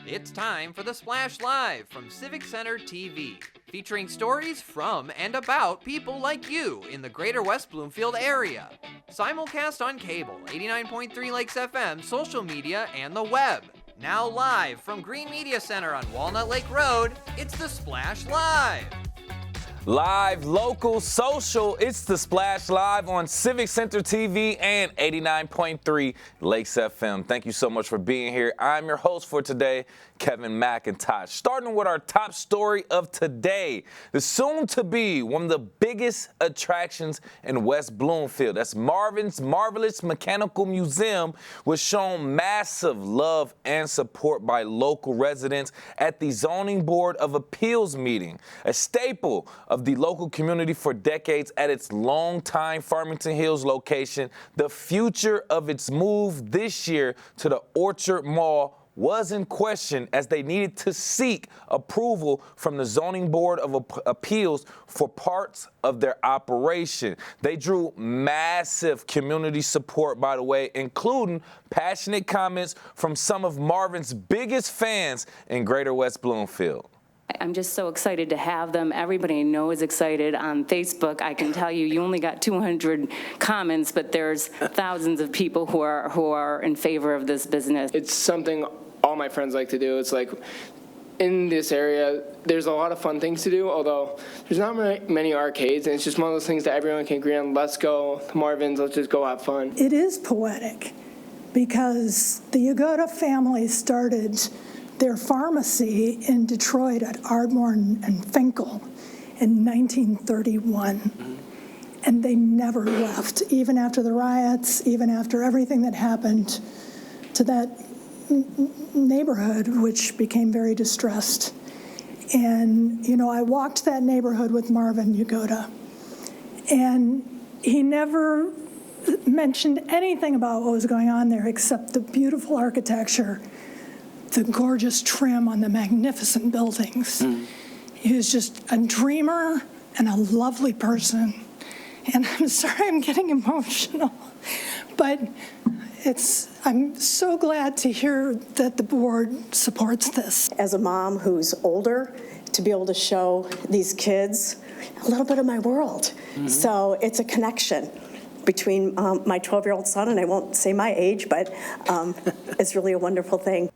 It's time for the Splash Live from Civic Center TV, featuring stories from and about people like you in the greater West Bloomfield area. Simulcast on cable, 89.3 Lakes FM, social media, and the web. Now live from Green Media Center on Walnut Lake Road, it's the Splash Live. Live, local, social, it's the Splash Live on Civic Center TV and 89.3 Lakes FM. Thank you so much for being here. I'm your host for today, Kevin McIntosh. Starting with our top story of today, the soon-to-be one of the biggest attractions in West Bloomfield. That's Marvin's Marvelous Mechanical Museum was shown massive love and support by local residents at the Zoning Board of Appeals meeting, a staple of the local community for decades at its longtime Farmington Hills location. The future of its move this year to the Orchard Mall was in question as they needed to seek approval from the Zoning Board of Appeals for parts of their operation. They drew massive community support, by the way, including passionate comments from some of Marvin's biggest fans in Greater West Bloomfield. I'm just so excited to have them. Everybody I know is excited. On Facebook, I can tell you, you only got 200 comments, but there's thousands of people who are in favor of this business. It's something all my friends like to do. It's like in this area, there's a lot of fun things to do, although there's not many arcades, and it's just one of those things that everyone can agree on. Let's go to Marvin's, let's just go have fun. It is poetic because the Yagoda family started their pharmacy in Detroit at Ardmore and Finkel in 1931. And they never left, even after the riots, even after everything that happened to that neighborhood, which became very distressed. And, you know, I walked that neighborhood with Marvin Yagoda, and he never mentioned anything about what was going on there except the beautiful architecture, the gorgeous trim on the magnificent buildings. He was just a dreamer and a lovely person. And I'm sorry I'm getting emotional, but I'm so glad to hear that the board supports this. As a mom who's older, to be able to show these kids a little bit of my world. So it's a connection between my 12-year-old son, and I won't say my age, but it's really a wonderful thing.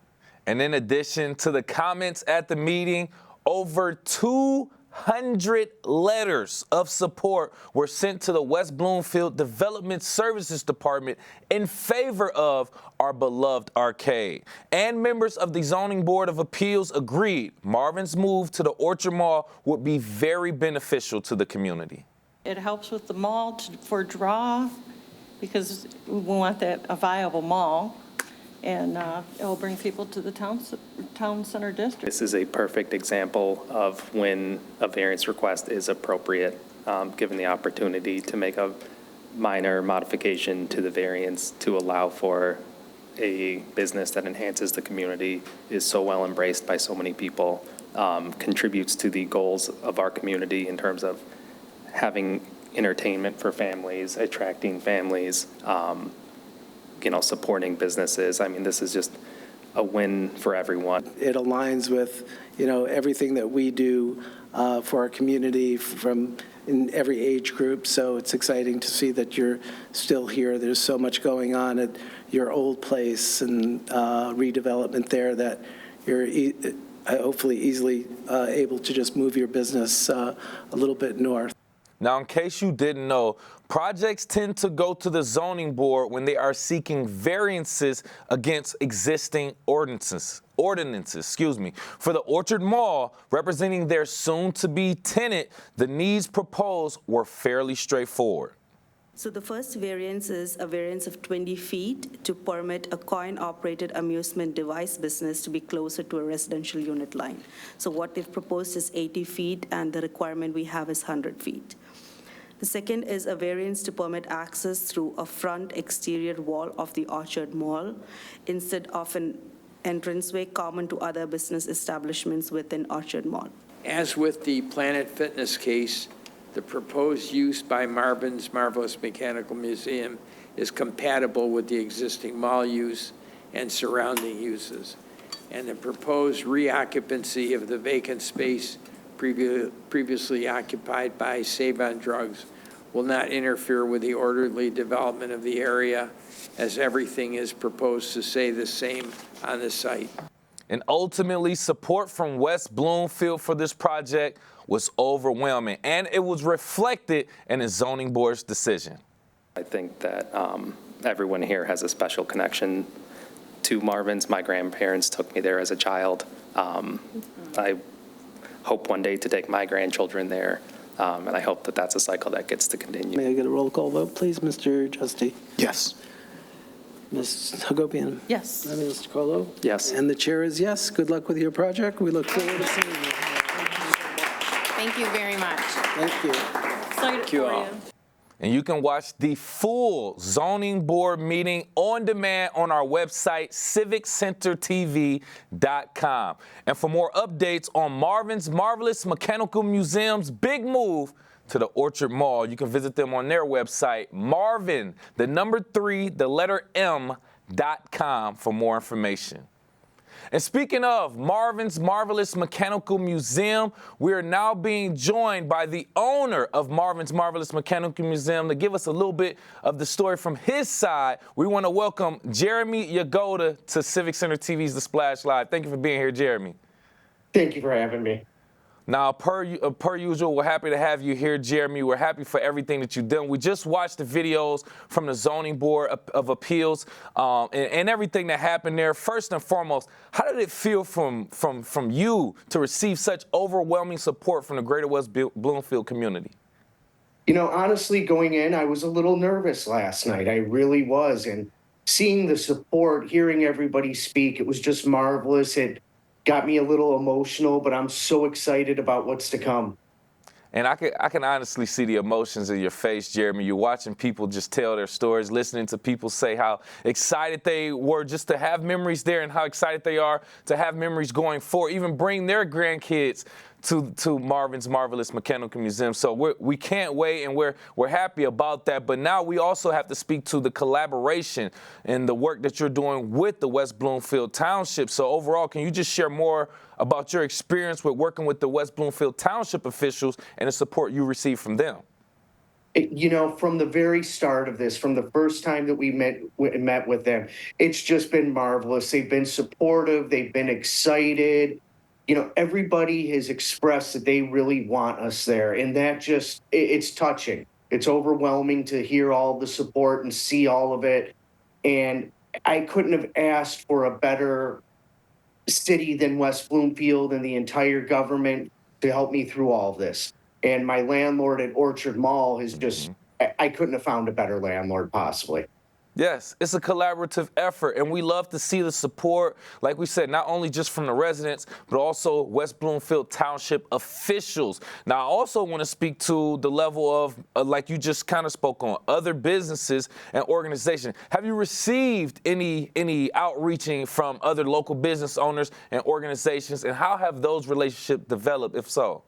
And in addition to the comments at the meeting, over 200 letters of support were sent to the West Bloomfield Development Services Department in favor of our beloved arcade. And members of the Zoning Board of Appeals agreed Marvin's move to the Orchard Mall would be very beneficial to the community. It helps with the mall for draw, because we want a viable mall. And it will bring people to the town center district. This is a perfect example of when a variance request is appropriate, given the opportunity to make a minor modification to the variance to allow for a business that enhances the community, is so well embraced by so many people, contributes to the goals of our community in terms of having entertainment for families, attracting families, supporting businesses. I mean, this is just a win for everyone. It aligns with, everything that we do for our community from in every age group. So it's exciting to see that you're still here. There's so much going on at your old place and redevelopment there that you're hopefully easily able to just move your business a little bit north. Now, in case you didn't know, projects tend to go to the zoning board when they are seeking variances against existing ordinances. For the Orchard Mall, representing their soon-to-be tenant, the needs proposed were fairly straightforward. So the first variance is a variance of 20 feet to permit a coin-operated amusement device business to be closer to a residential unit line. So what they've proposed is 80 feet, and the requirement we have is 100 feet. The second is a variance to permit access through a front exterior wall of the Orchard Mall instead of an entranceway common to other business establishments within Orchard Mall. As with the Planet Fitness case, the proposed use by Marvin's Marvelous Mechanical Museum is compatible with the existing mall use and surrounding uses. and the proposed reoccupancy of the vacant space previously occupied by Save on Drugs will not interfere with the orderly development of the area, as everything is proposed to stay the same on the site. And ultimately, support from West Bloomfield for this project was overwhelming, and it was reflected in the zoning board's decision. I think that everyone here has a special connection to Marvin's. My grandparents took me there as a child. I hope one day to take my grandchildren there, and I hope that that's a cycle that gets to continue. May I get a roll call vote, please? Mr. Justy? Yes. Ms. Hagopian? Yes. And Mr. Colo? Yes. And the chair is yes. Good luck with your project. We look forward to seeing you. Thank you very much. Thank you. Excited for you. And you can watch the full zoning board meeting on demand on our website, civiccentertv.com. And for more updates on Marvin's Marvelous Mechanical Museum's big move to the Orchard Mall, you can visit them on their website, Marvin, the number 3, the letter M.com for more information. And speaking of Marvin's Marvelous Mechanical Museum, we are now being joined by the owner of Marvin's Marvelous Mechanical Museum to give us a little bit of the story from his side. We want to welcome Jeremy Yagoda to Civic Center TV's The Splash Live. Thank you for being here, Jeremy. Thank you for having me. Now, per usual, we're happy to have you here, Jeremy. We're happy for everything that you've done. We just watched the videos from the Zoning Board of Appeals and everything that happened there. First and foremost, how did it feel from you to receive such overwhelming support from the Greater West Bloomfield community? You know, honestly, going in, I was a little nervous last night. I really was. And seeing the support, hearing everybody speak, it was just marvelous. It got me a little emotional, but I'm so excited about what's to come. And I can honestly see the emotions in your face, Jeremy. You're watching people just tell their stories, listening to people say how excited they were just to have memories there and how excited they are to have memories going forward, even bring their grandkids to Marvin's Marvelous Mechanical Museum. So we can't wait, and we're happy about that. But now we also have to speak to the collaboration and the work that you're doing with the West Bloomfield Township. So overall, can you just share more about your experience with working with the West Bloomfield Township officials and the support you received from them? You know, from the very start of this, from the first time that we met with them, it's just been marvelous. They've been supportive. They've been excited. You know, everybody has expressed that they really want us there, and that just, it's touching. It's overwhelming to hear all the support and see all of it, and I couldn't have asked for a better city than West Bloomfield and the entire government to help me through all of this. And my landlord at Orchard Mall is just, I couldn't have found a better landlord possibly. Yes, it's a collaborative effort, and we love to see the support, like we said, not only just from the residents, but also West Bloomfield Township officials. Now, I also want to speak to the level of, like you just kind of spoke on, other businesses and organizations. Have you received any outreaching from other local business owners and organizations, and how have those relationships developed, if so?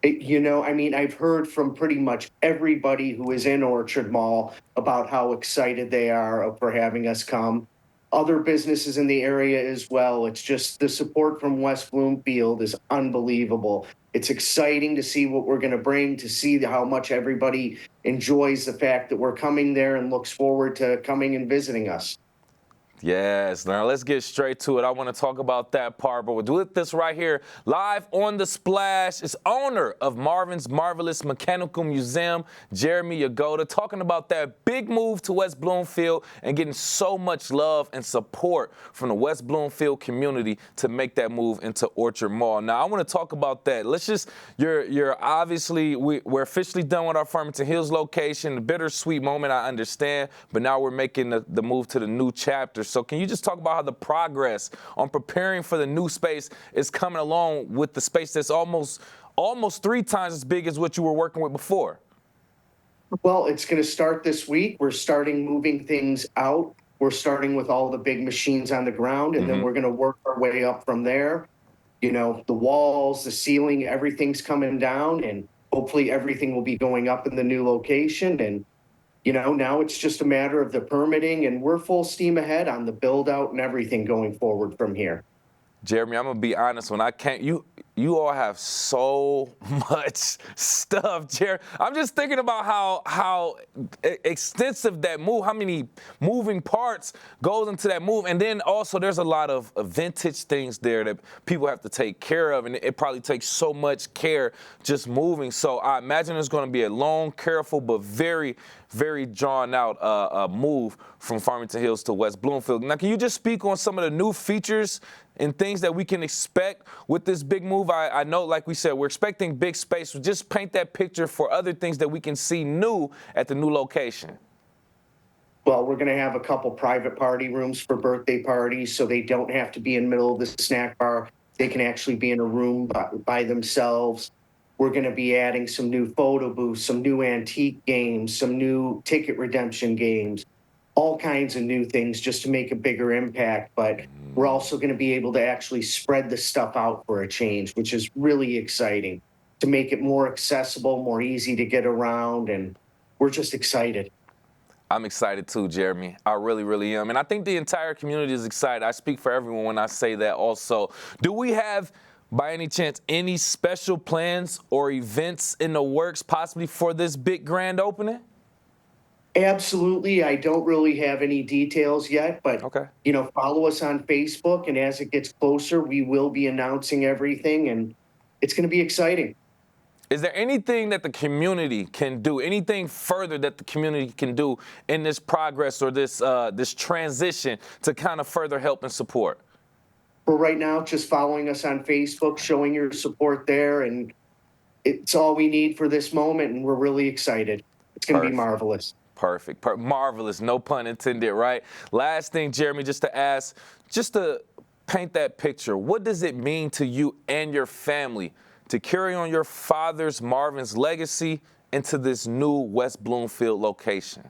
You know, I mean, I've heard from pretty much everybody who is in Orchard Mall about how excited they are for having us come. Other businesses in the area as well. It's just the support from West Bloomfield is unbelievable. It's exciting to see what we're going to bring, to see how much everybody enjoys the fact that we're coming there and looks forward to coming and visiting us. Yes, now let's get straight to it. I want to talk about that part, but we'll do this right here, live on The Splash. It's owner of Marvin's Marvelous Mechanical Museum, Jeremy Yagoda, talking about that big move to West Bloomfield and getting so much love and support from the West Bloomfield community to make that move into Orchard Mall. Now, I want to talk about that. Let's just, you're obviously, we're officially done with our Farmington Hills location, the bittersweet moment, I understand, but now we're making the move to the new chapter. So can you just talk about how the progress on preparing for the new space is coming along with the space that's almost 3 times as big as what you were working with before? Well, it's going to start this week. We're starting moving things out. We're starting with all the big machines on the ground, and then we're going to work our way up from there. You know, the walls, the ceiling, everything's coming down, and hopefully everything will be going up in the new location. And you know, now it's just a matter of the permitting, and we're full steam ahead on the build out and everything going forward from here. Jeremy, I'm gonna be honest. When I came, you all have so much stuff, Jeremy. I'm just thinking about how extensive that move, how many moving parts goes into that move, and then also there's a lot of vintage things there that people have to take care of, and it probably takes so much care just moving. So I imagine it's going to be a long, careful, but very, very drawn out move from Farmington Hills to West Bloomfield. Now, can you just speak on some of the new features and things that we can expect with this big move? I know, like we said, we're expecting big space. So just paint that picture for other things that we can see new at the new location. Well, we're going to have a couple private party rooms for birthday parties, so they don't have to be in the middle of the snack bar. They can actually be in a room by themselves. We're going to be adding some new photo booths, some new antique games, some new ticket redemption games, all kinds of new things just to make a bigger impact. But we're also going to be able to actually spread the stuff out for a change, which is really exciting, to make it more accessible, more easy to get around, and we're just excited. I'm excited too, Jeremy. I really, really am. And I think the entire community is excited. I speak for everyone when I say that also. Do we have, by any chance, any special plans or events in the works possibly for this big grand opening? Absolutely. I don't really have any details yet, but okay. Follow us on Facebook, and as it gets closer, we will be announcing everything, and it's going to be exciting. Is there anything that the community can do, anything further that the community can do in this progress or this transition to kind of further help and support? For right now, just following us on Facebook, showing your support there, and it's all we need for this moment, and we're really excited. It's going to be marvelous. Perfect. Marvelous. No pun intended, right? Last thing, Jeremy, just to ask, just to paint that picture, what does it mean to you and your family to carry on your father's, Marvin's, legacy into this new West Bloomfield location?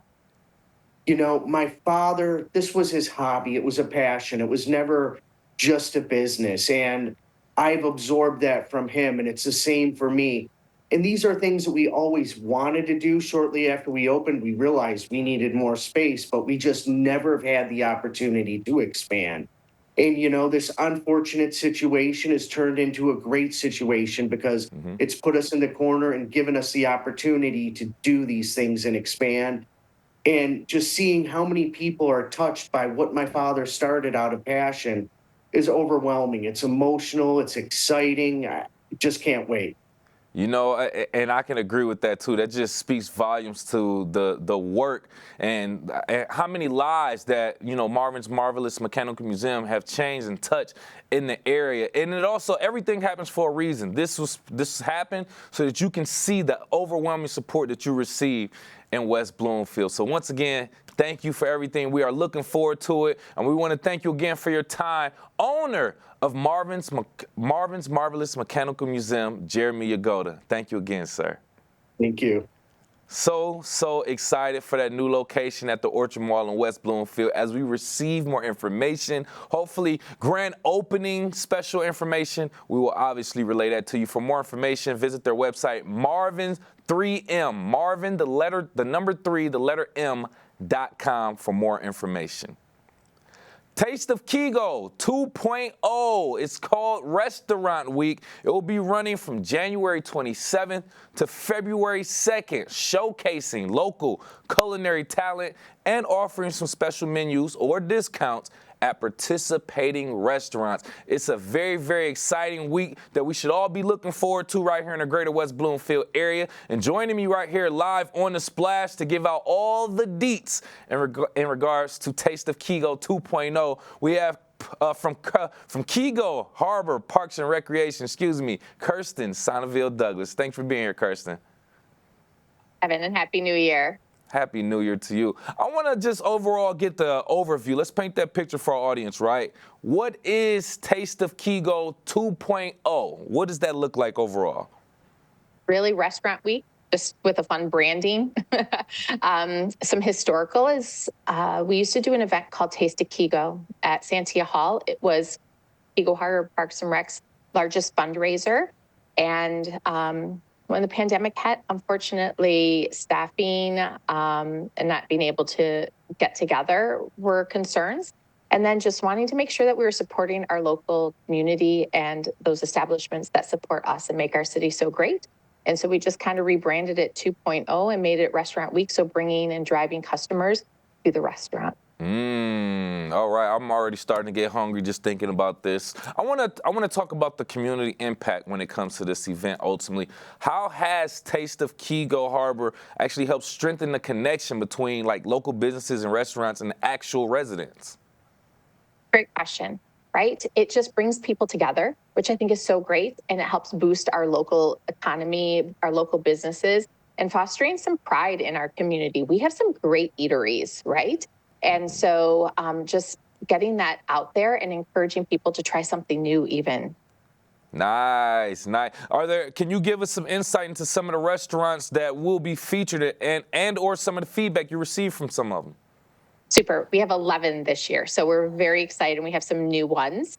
My father, this was his hobby. It was a passion. It was never just a business. And I've absorbed that from him, and it's the same for me. And these are things that we always wanted to do. Shortly after we opened, we realized we needed more space, but we just never have had the opportunity to expand. And, this unfortunate situation has turned into a great situation because it's put us in the corner and given us the opportunity to do these things and expand. And just seeing how many people are touched by what my father started out of passion is overwhelming. It's emotional. It's exciting. I just can't wait. And I can agree with that too. That just speaks volumes to the work and how many lives that, Marvin's Marvelous Mechanical Museum have changed and touched in the area. And it also, everything happens for a reason. This happened so that you can see the overwhelming support that you receive in West Bloomfield. So once again, thank you for everything. We are looking forward to it. And we want to thank you again for your time. Owner of Marvin's Marvelous Mechanical Museum, Jeremy Yagoda. Thank you again, sir. Thank you. So excited for that new location at the Orchard Mall in West Bloomfield as we receive more information, hopefully grand opening special information. We will obviously relay that to you. For more information, visit their website, Marvin's 3M, Marvin, the number 3, the letter M.com for more information. Taste of Keego 2.0. It's called Restaurant Week. It will be running from January 27th to February 2nd, showcasing local culinary talent and offering some special menus or discounts at participating restaurants. It's a very, very exciting week that we should all be looking forward to right here in the greater West Bloomfield area. And joining me right here live on The Splash to give out all the deets in regards to Taste of Keego 2.0, we have from Keego Harbor Parks and Recreation, Kirsten Sonneville Douglas. Thanks for being here, Kirsten. Kevin, and Happy New Year. Happy New Year to you. I want to just overall get the overview. Let's paint that picture for our audience, right? What is Taste of Keego 2.0? What does that look like overall? Really Restaurant Week, just with a fun branding. Some historical is, we used to do an event called Taste of Keego at Santia Hall. It was Keego Harbor Parks and Rec's largest fundraiser. And when the pandemic hit, unfortunately, staffing and not being able to get together were concerns. And then just wanting to make sure that we were supporting our local community and those establishments that support us and make our city so great. And so we just kind of rebranded it 2.0 and made it Restaurant Week, so bringing and driving customers to the restaurant. All right, I'm already starting to get hungry just thinking about this. I want to talk about the community impact when it comes to this event ultimately. How has Taste of Keego Harbor actually helped strengthen the connection between like local businesses and restaurants and the actual residents? Great question, right? It just brings people together, which I think is so great, and it helps boost our local economy, our local businesses, and fostering some pride in our community. We have some great eateries, right? And so just getting that out there and encouraging people to try something new even. Nice. Can you give us some insight into some of the restaurants that will be featured and or some of the feedback you received from some of them? Super. We have 11 this year, so we're very excited, and we have some new ones.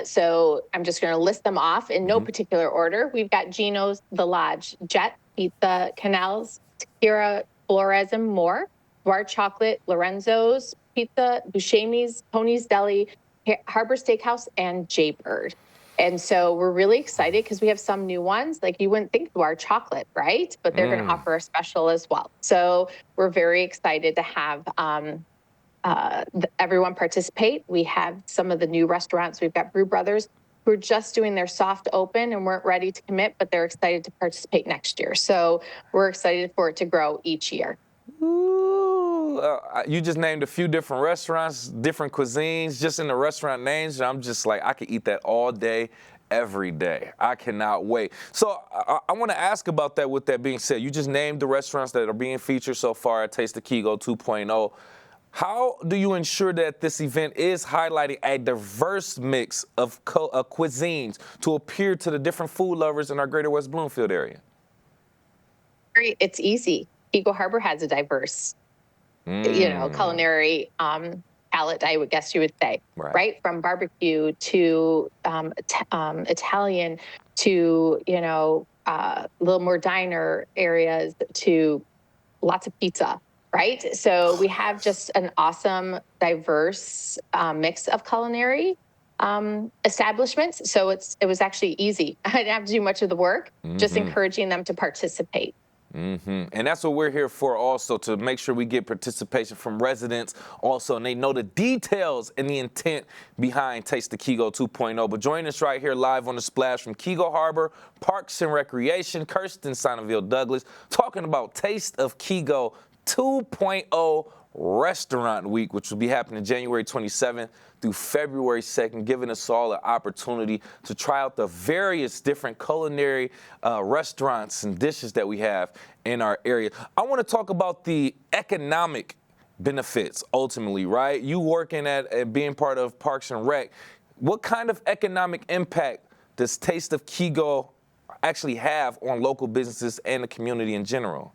So I'm just going to list them off in no particular order. We've got Gino's, The Lodge, Jet Pizza, Canals, Tequila, Flores, and more. Bar Chocolate, Lorenzo's Pizza, Buscemi's, Tony's Deli, Harbor Steakhouse, and Jaybird. And so we're really excited because we have some new ones. Like you wouldn't think Bar Chocolate, right? But they're going to offer a special as well. So we're very excited to have everyone participate. We have some of the new restaurants. We've got Brew Brothers who are just doing their soft open and weren't ready to commit, but they're excited to participate next year. So we're excited for it to grow each year. Ooh, you just named a few different restaurants, different cuisines, just in the restaurant names. And I'm just like, I could eat that all day, every day. I cannot wait. So I want to ask about that. With that being said, you just named the restaurants that are being featured so far at Taste of Keego 2.0. How do you ensure that this event is highlighting a diverse mix of cuisines to appeal to the different food lovers in our greater West Bloomfield area? It's easy. Keego Harbor has a diverse, culinary palette, I would guess you would say, right? From barbecue to Italian to, a little more diner areas to lots of pizza, right? So we have just an awesome, diverse mix of culinary establishments. So it was actually easy. I didn't have to do much of the work, just encouraging them to participate. And that's what we're here for also, to make sure we get participation from residents also, and they know the details and the intent behind Taste of Keego 2.0. But join us right here live on The Splash from Keego Harbor, Parks and Recreation, Kirsten Sonneville Douglas, talking about Taste of Keego 2.0 Restaurant Week, which will be happening January 27th through February 2nd, giving us all an opportunity to try out the various different culinary restaurants and dishes that we have in our area. I want to talk about the economic benefits ultimately, right? You working at being part of Parks and Rec, what kind of economic impact does Taste of Keego actually have on local businesses and the community in general?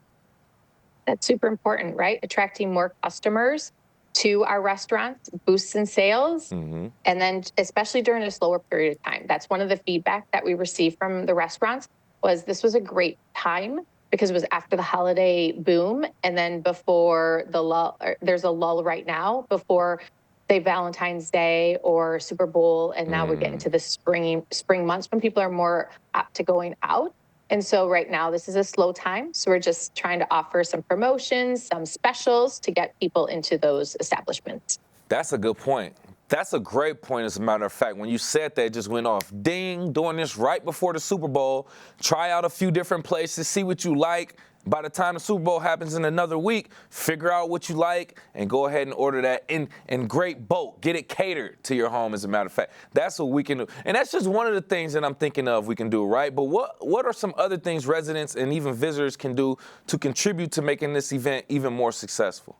That's super important, right? Attracting more customers to our restaurants, boosts in sales, and then especially during a slower period of time. That's one of the feedback that we received from the restaurants, was this was a great time because it was after the holiday boom, and then before the lull. There's a lull right now before, say, Valentine's Day or Super Bowl, and now we're getting to the spring months when people are more apt to going out. And so right now, this is a slow time. So we're just trying to offer some promotions, some specials to get people into those establishments. That's a good point. That's a great point, as a matter of fact. When you said that, it just went off. Ding, doing this right before the Super Bowl. Try out a few different places, see what you like. By the time the Super Bowl happens in another week, figure out what you like and go ahead and order that in great bulk. Get it catered to your home, as a matter of fact. That's what we can do. And that's just one of the things that I'm thinking of we can do, right? But what are some other things residents and even visitors can do to contribute to making this event even more successful?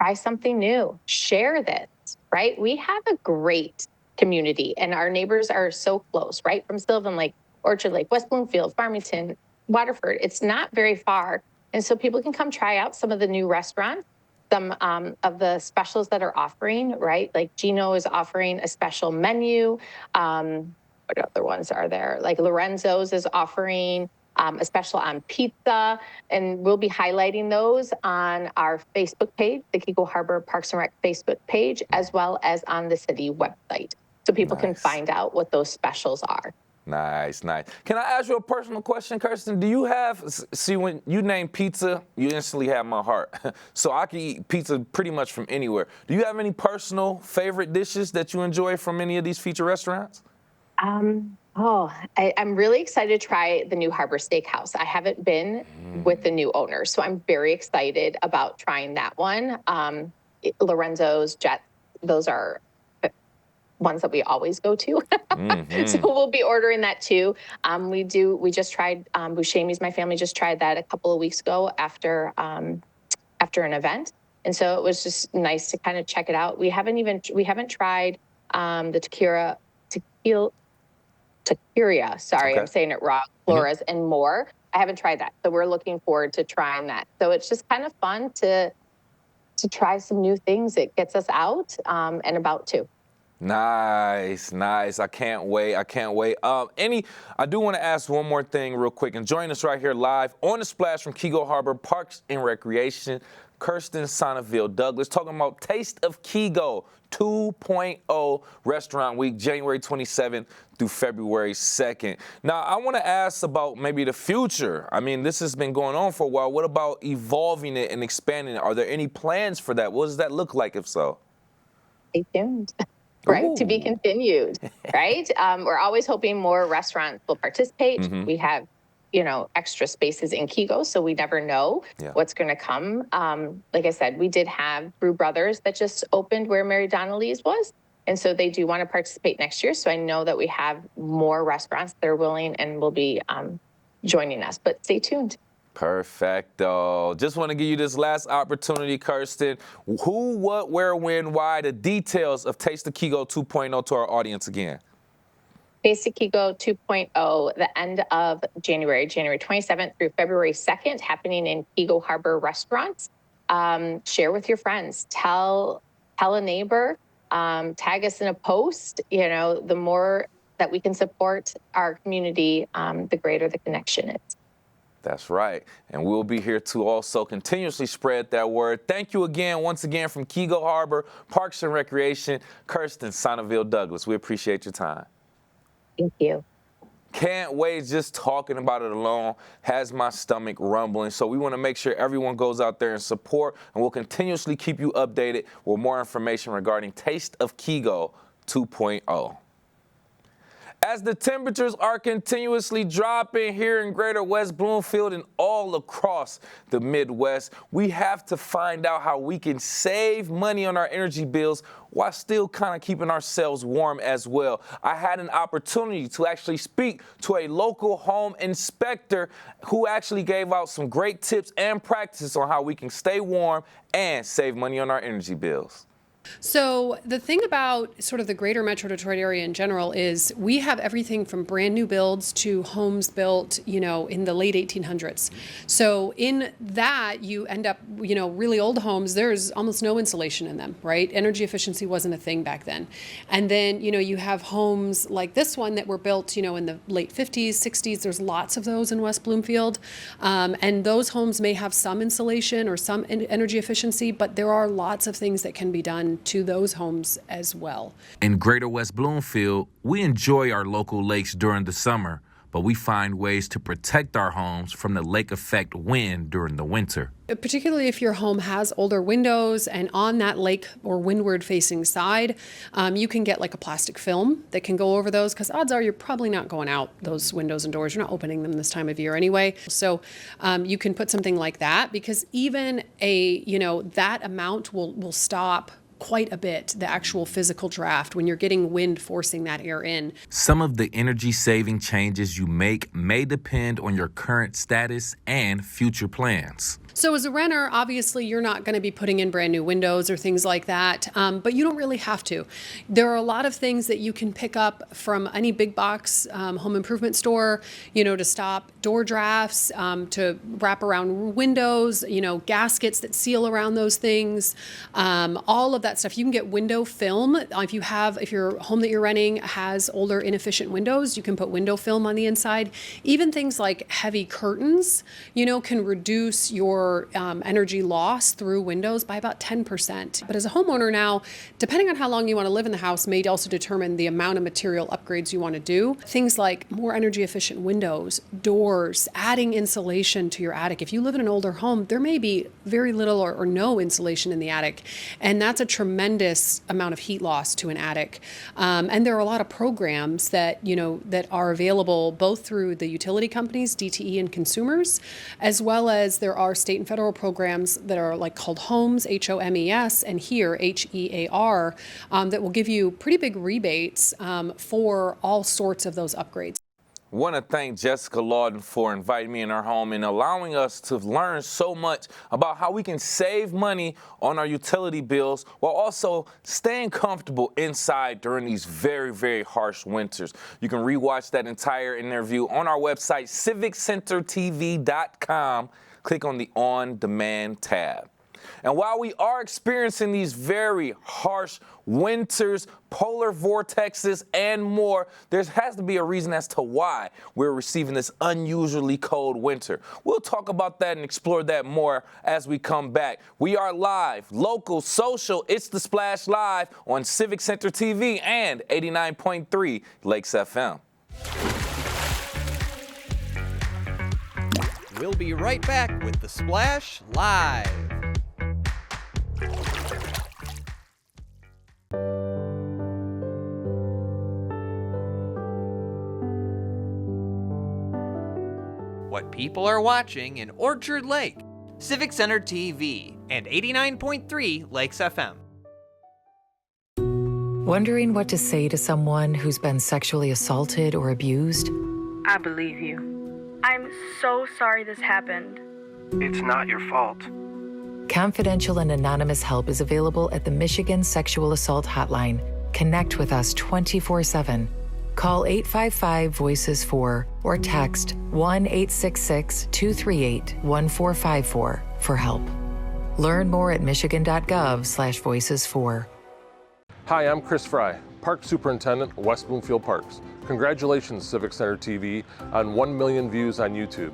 Try something new. Share this, right? We have a great community, and our neighbors are so close, right? From Sylvan Lake, Orchard Lake, West Bloomfield, Farmington, Waterford. It's not very far. And so people can come try out some of the new restaurants, some of the specials that are offering, right? Like Gino is offering a special menu. What other ones are there? Like Lorenzo's is offering a special on pizza, and we'll be highlighting those on our Facebook page, the Keego Harbor Parks and Rec Facebook page, as well as on the city website, so people can find out what those specials are. Nice, nice. Can I ask you a personal question, Kirsten? Do you have, see, when you name pizza, you instantly have my heart. So I can eat pizza pretty much from anywhere. Do you have any personal favorite dishes that you enjoy from any of these feature restaurants? I'm really excited to try the new Harbor Steakhouse. I haven't been with the new owner, so I'm very excited about trying that one. Lorenzo's, Jets, those are ones that we always go to. So we'll be ordering that too. We just tried, Buscemi's, my family just tried that a couple of weeks ago after an event. And so it was just nice to kind of check it out. We haven't tried the taqueria, sorry, I'm saying it wrong, Flora's and more. I haven't tried that. So we're looking forward to trying that. So it's just kind of fun to try some new things. It gets us out and about too. Nice, nice. I can't wait. I can't wait. I do want to ask one more thing real quick. And join us right here live on the Splash from Keego Harbor Parks and Recreation, Kirsten Sonneville Douglas, talking about Taste of Keego 2.0 Restaurant Week, January 27th through February 2nd. Now, I want to ask about maybe the future. I mean, this has been going on for a while. What about evolving it and expanding it? Are there any plans for that? What does that look like, if so? Stay tuned. Right, to be continued, right? We're always hoping more restaurants will participate. We have, extra spaces in Keego, so we never know what's going to come. Like I said, we did have Brew Brothers that just opened where Mary Donnelly's was, and so they do want to participate next year. So I know that we have more restaurants that are willing and will be joining us, but stay tuned. Perfecto. Just want to give you this last opportunity, Kirsten. Who, what, where, when, why, the details of Taste of Keego 2.0 to our audience again. Taste of Keego 2.0, the end of January 27th through February 2nd, happening in Keego Harbor restaurants. Share with your friends. Tell a neighbor. Tag us in a post. The more that we can support our community, the greater the connection is. That's right. And we'll be here to also continuously spread that word. Thank you again, once again, from Keego Harbor Parks and Recreation, Kirsten Sonneville Douglas. We appreciate your time. Thank you. Can't wait. Just talking about it alone has my stomach rumbling. So we want to make sure everyone goes out there and support, and we'll continuously keep you updated with more information regarding Taste of Keego 2.0. As the temperatures are continuously dropping here in greater West Bloomfield and all across the Midwest, we have to find out how we can save money on our energy bills while still kind of keeping ourselves warm as well. I had an opportunity to actually speak to a local home inspector who actually gave out some great tips and practices on how we can stay warm and save money on our energy bills. So the thing about sort of the greater Metro Detroit area in general is we have everything from brand new builds to homes built, in the late 1800s. So in that, you end up, really old homes, there's almost no insulation in them, right? Energy efficiency wasn't a thing back then. And then, you have homes like this one that were built, in the late 50s, 60s. There's lots of those in West Bloomfield. And those homes may have some insulation or some energy efficiency, but there are lots of things that can be done to those homes as well. In greater West Bloomfield, we enjoy our local lakes during the summer, but we find ways to protect our homes from the lake effect wind during the winter. Particularly if your home has older windows and on that lake or windward facing side, you can get like a plastic film that can go over those, because odds are you're probably not going out those windows and doors. You're not opening them this time of year anyway. So you can put something like that, because even that amount will stop quite a bit the actual physical draft when you're getting wind forcing that air in. Some of the energy saving changes you make may depend on your current status and future plans. So as a renter, obviously you're not going to be putting in brand new windows or things like that, but you don't really have to. There are a lot of things that you can pick up from any big box home improvement store, to stop door drafts, to wrap around windows, gaskets that seal around those things, all of that stuff. You can get window film. If your home that you're renting has older inefficient windows, you can put window film on the inside. Even things like heavy curtains, can reduce your energy loss through windows by about 10%. But as a homeowner now, depending on how long you want to live in the house may also determine the amount of material upgrades you want to do. Things like more energy efficient windows, doors, adding insulation to your attic. If you live in an older home, there may be very little or no insulation in the attic, and that's a tremendous amount of heat loss to an attic. And there are a lot of programs that are available both through the utility companies, DTE, and consumers, as well as there are state and federal programs that are called HOMES, HOMES, and HEAR, HEAR, that will give you pretty big rebates for all sorts of those upgrades. I want to thank Jessica Lawden for inviting me in her home and allowing us to learn so much about how we can save money on our utility bills while also staying comfortable inside during these very, very harsh winters. You can rewatch that entire interview on our website, civiccentertv.com. Click on the On Demand tab. And while we are experiencing these very harsh winters, polar vortexes, and more, there has to be a reason as to why we're receiving this unusually cold winter. We'll talk about that and explore that more as we come back. We are live, local, social. It's The Splash Live on Civic Center TV and 89.3 Lakes FM. We'll be right back with The Splash Live. What people are watching in Orchard Lake, Civic Center TV, and 89.3 Lakes FM. Wondering what to say to someone who's been sexually assaulted or abused? I believe you. I'm so sorry this happened. It's not your fault. Confidential and anonymous help is available at the Michigan Sexual Assault Hotline. Connect with us 24/7. Call 855-VOICES-4 or text 1-866-238-1454 for help. Learn more at michigan.gov/voices4. Hi, I'm Chris Fry, Park Superintendent, West Bloomfield Parks. Congratulations, Civic Center TV, on 1 million views on YouTube.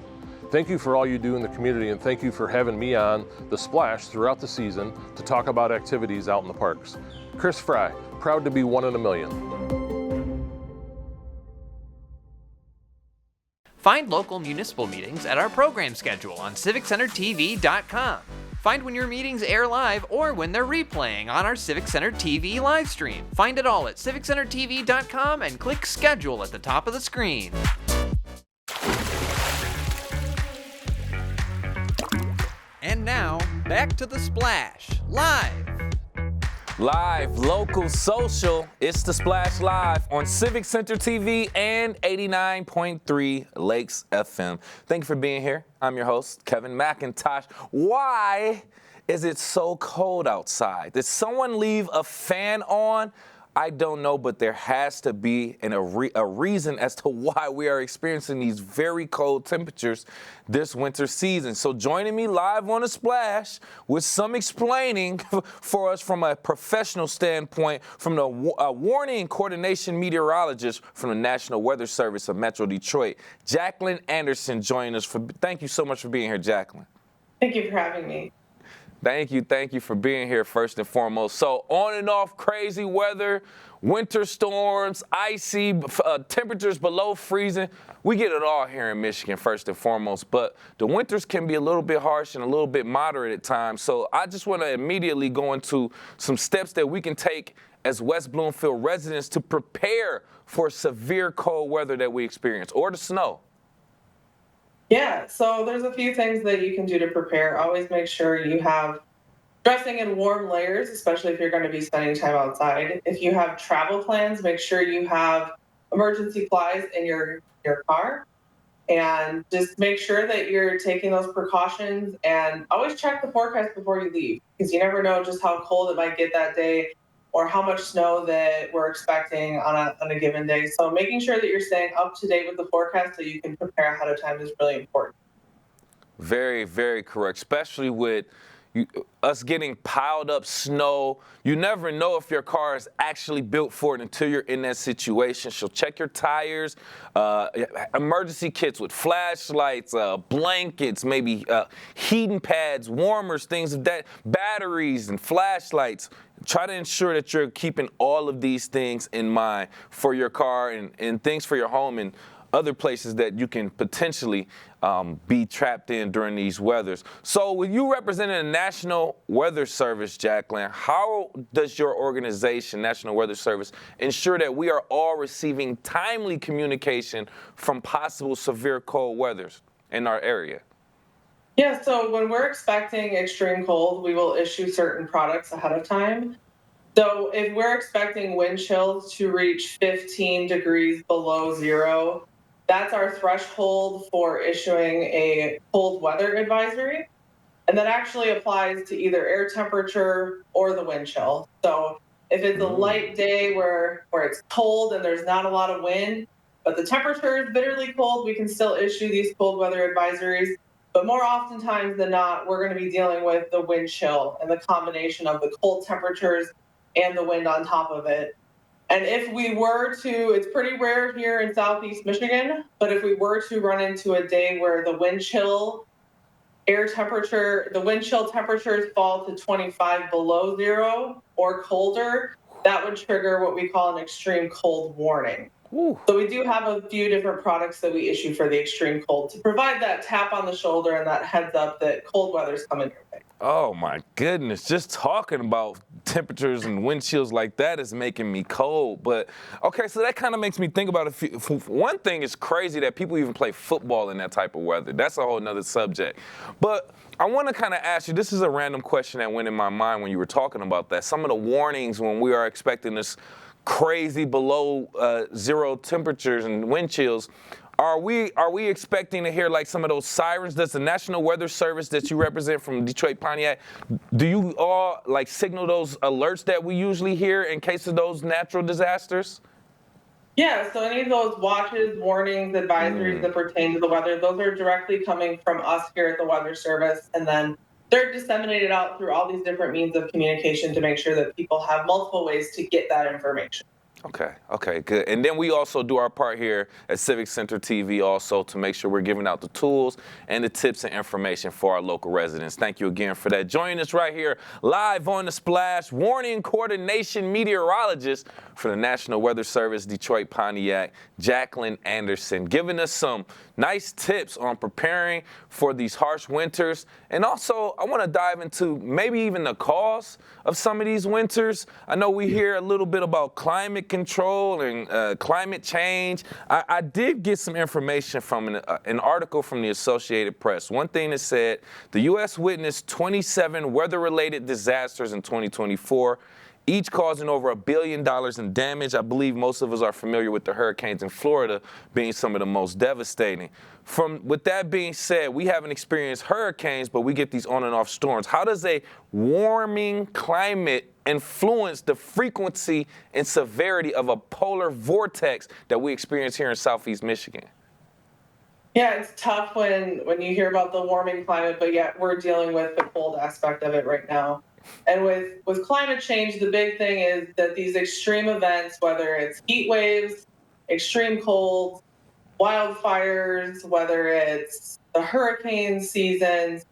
Thank you for all you do in the community, and thank you for having me on The Splash throughout the season to talk about activities out in the parks. Chris Fry, proud to be 1 in a million. Find local municipal meetings at our program schedule on civiccentertv.com. Find when your meetings air live or when they're replaying on our Civic Center TV live stream. Find it all at civiccentertv.com and click schedule at the top of the screen. And now, back to The Splash, live. Live, local, social, it's The Splash Live on Civic Center TV and 89.3 Lakes FM. Thank you for being here. I'm your host, Kevin McIntosh. Why is it so cold outside? Did someone leave a fan on? I don't know, but there has to be a reason as to why we are experiencing these very cold temperatures this winter season. So joining me live on The Splash with some explaining for us from a professional standpoint from the warning and coordination meteorologist from the National Weather Service of Metro Detroit, Jacqueline Anderson, joining us. Thank you so much for being here, Jacqueline. Thank you for having me. Thank you for being here first and foremost. So on and off crazy weather, winter storms, icy temperatures below freezing. We get it all here in Michigan first and foremost, but the winters can be a little bit harsh and a little bit moderate at times. So I just want to immediately go into some steps that we can take as West Bloomfield residents to prepare for severe cold weather that we experience or the snow. Yeah, so there's a few things that you can do to prepare. Always make sure you have dressing in warm layers, especially if you're going to be spending time outside. If you have travel plans, make sure you have emergency supplies in your car. And just make sure that you're taking those precautions, and always check the forecast before you leave, because you never know just how cold it might get that day or how much snow that we're expecting on a given day. So making sure that you're staying up to date with the forecast so you can prepare ahead of time is really important. Very, very correct, especially with us getting piled up snow. You never know if your car is actually built for it until you're in that situation. So check your tires, emergency kits with flashlights, blankets, maybe heating pads, warmers, things of that, batteries and flashlights. Try to ensure that you're keeping all of these things in mind for your car and things for your home and other places that you can potentially be trapped in during these weathers. So with you representing the National Weather Service, Jacqueline, how does your organization, National Weather Service, ensure that we are all receiving timely communication from possible severe cold weathers in our area? Yeah, so when we're expecting extreme cold, we will issue certain products ahead of time. So if we're expecting wind chills to reach 15 degrees below zero, that's our threshold for issuing a cold weather advisory. And that actually applies to either air temperature or the wind chill. So if it's a light day where it's cold and there's not a lot of wind, but the temperature is bitterly cold, we can still issue these cold weather advisories. But more oftentimes than not, we're going to be dealing with the wind chill and the combination of the cold temperatures and the wind on top of it. And if we were to, it's pretty rare here in Southeast Michigan, but if we were to run into a day where the wind chill temperatures fall to 25 below zero or colder, that would trigger what we call an extreme cold warning. Ooh. So we do have a few different products that we issue for the extreme cold to provide that tap on the shoulder and that heads up that cold weather's coming your way. Oh my goodness, just talking about temperatures and wind chills like that is making me cold. But okay, so that kind of makes me think about one thing is crazy that people even play football in that type of weather. That's a whole nother subject. But I want to kind of ask you, this is a random question that went in my mind when you were talking about that. Some of the warnings when we are expecting this crazy below zero temperatures and wind chills, are we expecting to hear like some of those sirens? Does the National Weather Service that you represent from Detroit, Pontiac, do you all like signal those alerts that we usually hear in case of those natural disasters? Yeah, so any of those watches, warnings, advisories that pertain to the weather, those are directly coming from us here at the Weather Service, and then they're disseminated out through all these different means of communication to make sure that people have multiple ways to get that information. Okay, good. And then we also do our part here at Civic Center TV also to make sure we're giving out the tools and the tips and information for our local residents. Thank you again for that. Joining us right here live on the Splash, warning coordination meteorologist for the National Weather Service, Detroit, Pontiac, Jacqueline Anderson, giving us some nice tips on preparing for these harsh winters. And also, I want to dive into maybe even the cause of some of these winters. I know we hear a little bit about climate control and climate change. I did get some information from an article from the Associated Press. One thing that said, the U.S. witnessed 27 weather-related disasters in 2024, each causing over $1 billion in damage. I believe most of us are familiar with the hurricanes in Florida being some of the most devastating. With that being said, we haven't experienced hurricanes, but we get these on and off storms. How does a warming climate influence the frequency and severity of a polar vortex that we experience here in Southeast Michigan? Yeah, it's tough when you hear about the warming climate, but yet we're dealing with the cold aspect of it right now. And with climate change, the big thing is that these extreme events, whether it's heat waves, extreme cold, wildfires, whether it's the hurricane seasons,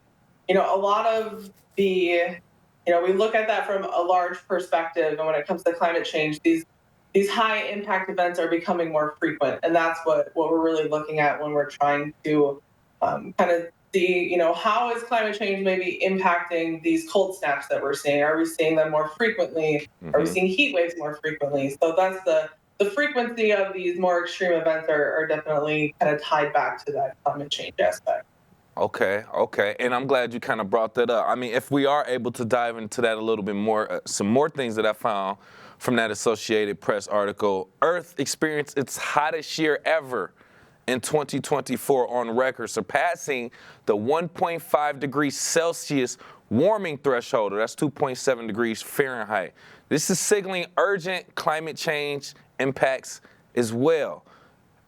a lot of we look at that from a large perspective. And when it comes to climate change, these high impact events are becoming more frequent. And that's what we're really looking at when we're trying to kind of see, how is climate change maybe impacting these cold snaps that we're seeing? Are we seeing them more frequently? Are we seeing heat waves more frequently? So that's the frequency of these more extreme events are definitely kind of tied back to that climate change aspect. Okay. And I'm glad you kind of brought that up. I mean, if we are able to dive into that a little bit more, some more things that I found from that Associated Press article. Earth experienced its hottest year ever in 2024 on record, surpassing the 1.5 degrees Celsius warming threshold. That's 2.7 degrees Fahrenheit. This is signaling urgent climate change impacts as well.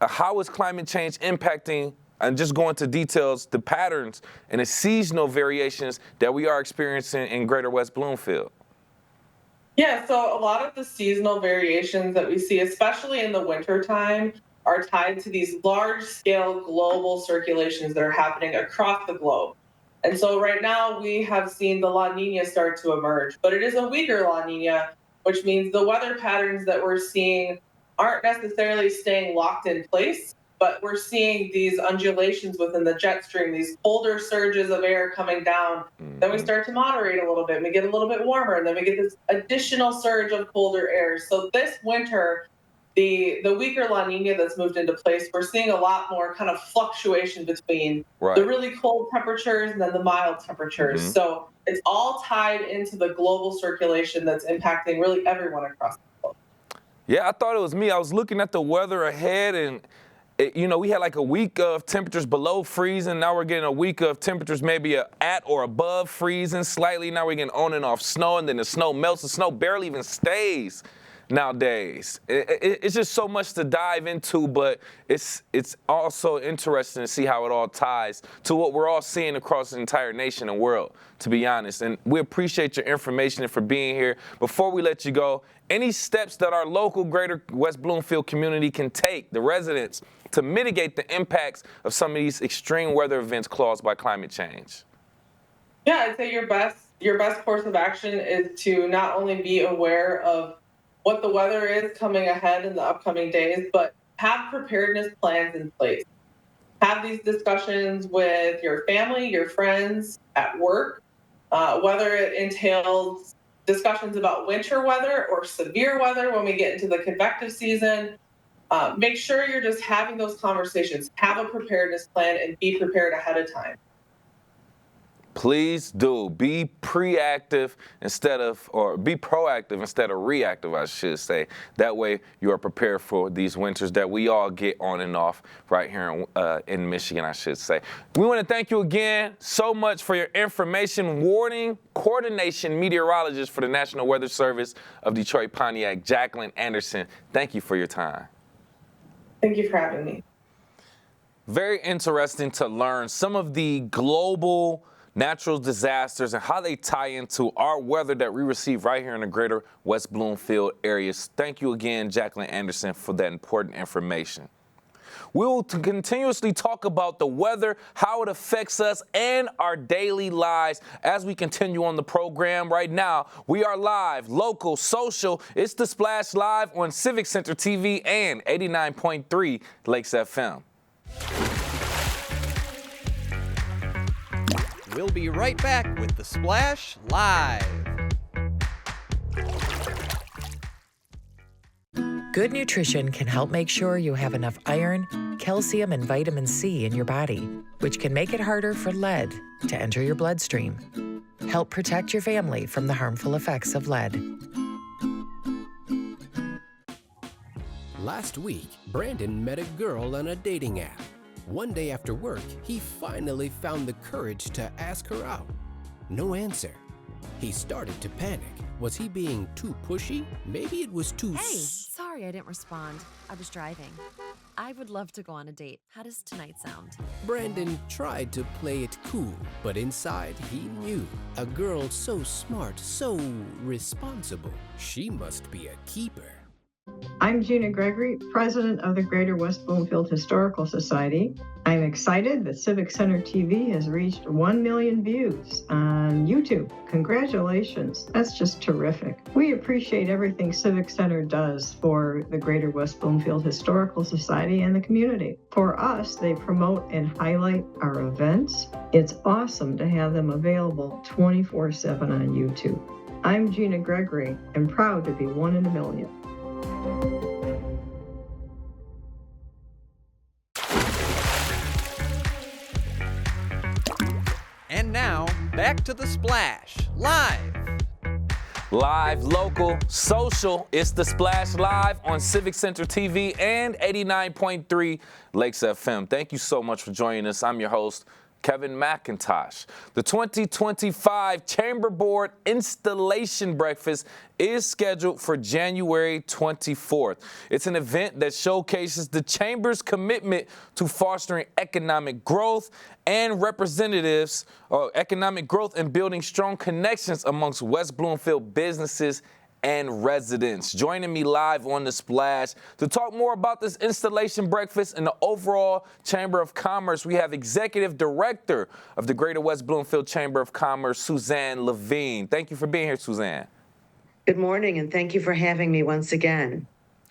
How is climate change impacting, and just go into details, the patterns and the seasonal variations that we are experiencing in Greater West Bloomfield? Yeah, so a lot of the seasonal variations that we see, especially in the wintertime, are tied to these large-scale global circulations that are happening across the globe. And so right now we have seen the La Nina start to emerge, but it is a weaker La Nina, which means the weather patterns that we're seeing aren't necessarily staying locked in place, but we're seeing these undulations within the jet stream, these colder surges of air coming down. Then we start to moderate a little bit, and we get a little bit warmer, and then we get this additional surge of colder air. So this winter, the weaker La Nina that's moved into place, we're seeing a lot more kind of fluctuation between the really cold temperatures and then the mild temperatures. So it's all tied into the global circulation that's impacting really everyone across the globe. Yeah, I thought it was me. I was looking at the weather ahead, and we had like a week of temperatures below freezing. Now we're getting a week of temperatures maybe at or above freezing slightly. Now we're getting on and off snow, and then the snow melts. The snow barely even stays nowadays. It's just so much to dive into, but it's also interesting to see how it all ties to what we're all seeing across the entire nation and world, to be honest. And we appreciate your information and for being here. Before we let you go, any steps that our local Greater West Bloomfield community can take, the residents, to mitigate the impacts of some of these extreme weather events caused by climate change? Yeah, I'd say your best course of action is to not only be aware of what the weather is coming ahead in the upcoming days, but have preparedness plans in place. Have these discussions with your family, your friends, at work, whether it entails discussions about winter weather or severe weather when we get into the convective season. Make sure you're just having those conversations. Have a preparedness plan and be prepared ahead of time. Please do. Be proactive instead of reactive, I should say. That way you are prepared for these winters that we all get on and off right here in Michigan, I should say. We want to thank you again so much for your information. Warning coordination meteorologist for the National Weather Service of Detroit Pontiac, Jacqueline Anderson. Thank you for your time. Thank you for having me. Very interesting to learn some of the global natural disasters and how they tie into our weather that we receive right here in the Greater West Bloomfield areas. Thank you again, Jacqueline Anderson, for that important information. We will continuously talk about the weather, how it affects us and our daily lives as we continue on the program. Right now, we are live, local, social. It's The Splash Live on Civic Center TV and 89.3 Lakes FM. We'll be right back with The Splash Live. Good nutrition can help make sure you have enough iron, calcium, and vitamin C in your body, which can make it harder for lead to enter your bloodstream. Help protect your family from the harmful effects of lead. Last week, Brandon met a girl on a dating app. One day after work, he finally found the courage to ask her out. No answer. He started to panic. Was he being too pushy? Maybe it was too... Hey, sorry I didn't respond. I was driving. I would love to go on a date. How does tonight sound? Brandon tried to play it cool, but inside he knew. A girl so smart, so responsible. She must be a keeper. I'm Gina Gregory, president of the Greater West Bloomfield Historical Society. I'm excited that Civic Center TV has reached 1 million views on YouTube. Congratulations. That's just terrific. We appreciate everything Civic Center does for the Greater West Bloomfield Historical Society and the community. For us, they promote and highlight our events. It's awesome to have them available 24/7 on YouTube. I'm Gina Gregory and proud to be one in a million. And now, back to The Splash, live. Live, local, social. It's the Splash Live on Civic Center TV and 89.3 Lakes FM. Thank you so much for joining us. I'm your host, Kevin McIntosh. The 2025 Chamber Board Installation Breakfast is scheduled for January 24th. It's an event that showcases the Chamber's commitment to fostering economic growth and economic growth and building strong connections amongst West Bloomfield businesses and residents. Joining me live on the Splash to talk more about this installation breakfast and the overall Chamber of Commerce, we have Executive Director of the Greater West Bloomfield Chamber of Commerce, Suzanne Levine. Thank you for being here, Suzanne. Good morning, and thank you for having me once again.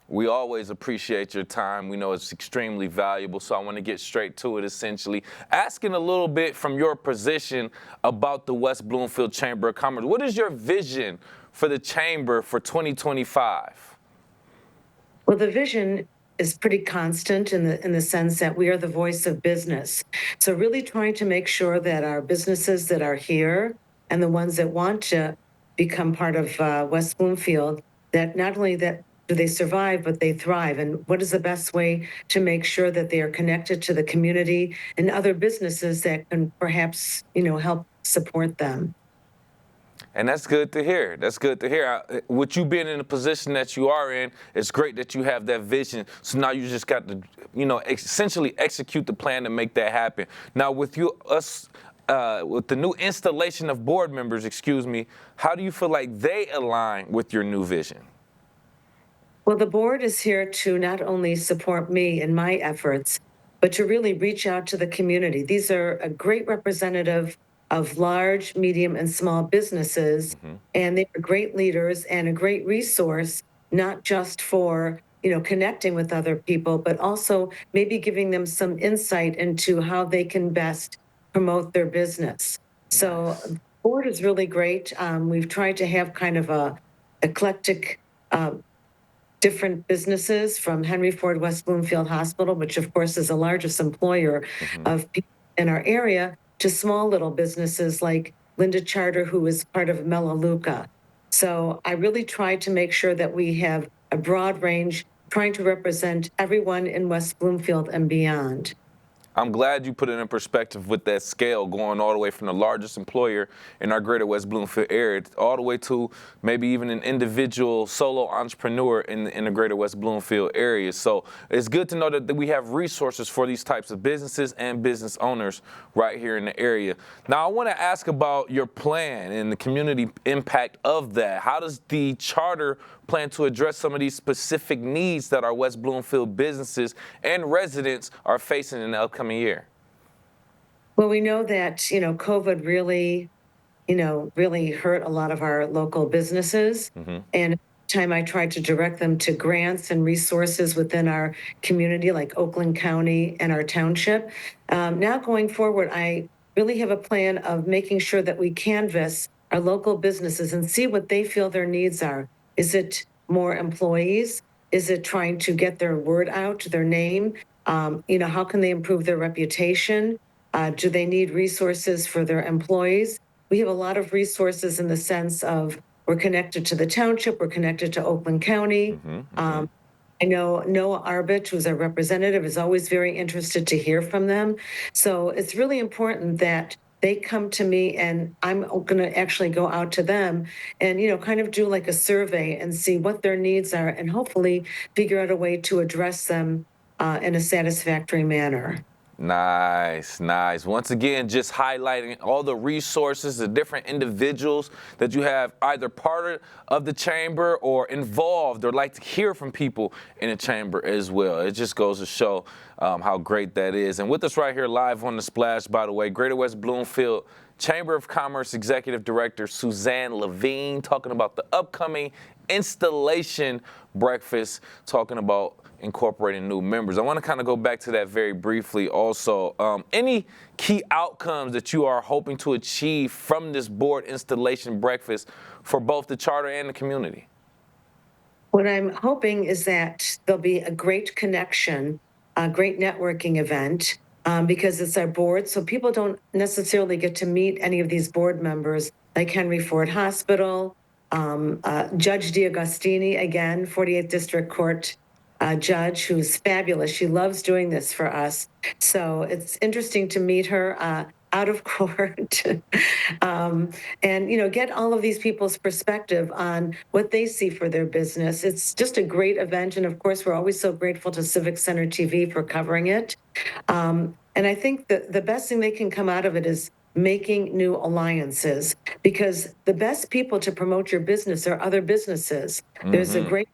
We always appreciate your time. We know it's extremely valuable, so I want to get straight to it, essentially. Asking a little bit from your position about the West Bloomfield Chamber of Commerce. What is your vision for the Chamber for 2025? Well, the vision is pretty constant in the sense that we are the voice of business. So really trying to make sure that our businesses that are here and the ones that want to become part of West Bloomfield, that not only that do they survive, but they thrive. And what is the best way to make sure that they are connected to the community and other businesses that can perhaps, help support them? And that's good to hear. That's good to hear. With you being in the position that you are in, it's great that you have that vision. So now you just got to, essentially execute the plan to make that happen. Now, with the new installation of board members, how do you feel like they align with your new vision? Well, the board is here to not only support me in my efforts, but to really reach out to the community. These are a great representative of large, medium, and small businesses, and they are great leaders and a great resource, not just for connecting with other people, but also maybe giving them some insight into how they can best promote their business. So the board is really great. We've tried to have kind of a eclectic different businesses, from Henry Ford West Bloomfield Hospital, which of course is the largest employer of people in our area, to small little businesses like Linda Charter, who is part of Melaleuca. So I really try to make sure that we have a broad range, trying to represent everyone in West Bloomfield and beyond. I'm glad you put it in perspective with that scale, going all the way from the largest employer in our Greater West Bloomfield area all the way to maybe even an individual solo entrepreneur in the Greater West Bloomfield area. So it's good to know that we have resources for these types of businesses and business owners right here in the area. Now, I want to ask about your plan and the community impact of that. How does the charter plan to address some of these specific needs that our West Bloomfield businesses and residents are facing in the upcoming year? Well, we know that, COVID really, really hurt a lot of our local businesses. And at the time I tried to direct them to grants and resources within our community, like Oakland County and our township. Now going forward, I really have a plan of making sure that we canvass our local businesses and see what they feel their needs are. Is it more employees? Is it trying to get their word out, their name? How can they improve their reputation? Do they need resources for their employees? We have a lot of resources in the sense of we're connected to the township, we're connected to Oakland County. I know Noah Arbich, who's our representative, is always very interested to hear from them. So it's really important that they come to me, and I'm going to actually go out to them and, kind of do like a survey and see what their needs are and hopefully figure out a way to address them in a satisfactory manner. Nice, nice. Once again, just highlighting all the resources, the different individuals that you have either part of the chamber or involved or like to hear from people in the chamber as well. It just goes to show how great that is. And with us right here live on the Splash, by the way, Greater West Bloomfield Chamber of Commerce Executive Director Suzanne Levine, talking about the upcoming installation breakfast, talking about incorporating new members. I want to kind of go back to that very briefly also. Any key outcomes that you are hoping to achieve from this board installation breakfast for both the charter and the community? What I'm hoping is that there'll be a great connection, a great networking event, because it's our board, so people don't necessarily get to meet any of these board members, like Henry Ford Hospital, Judge D'Agostini, again, 48th District Court judge, who's fabulous. She loves doing this for us. So it's interesting to meet her out of court and, get all of these people's perspective on what they see for their business. It's just a great event. And of course, we're always so grateful to Civic Center TV for covering it. And I think that the best thing they can come out of it is making new alliances, because the best people to promote your business are other businesses. There's a great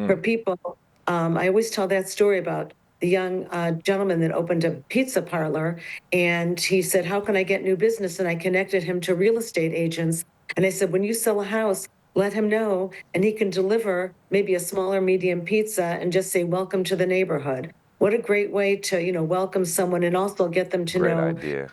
for people. I always tell that story about the young gentleman that opened a pizza parlor, and he said, how can I get new business? And I connected him to real estate agents. And I said, when you sell a house, let him know, and he can deliver maybe a small or medium pizza and just say, welcome to the neighborhood. What a great way to, welcome someone and also get them to know. Great idea.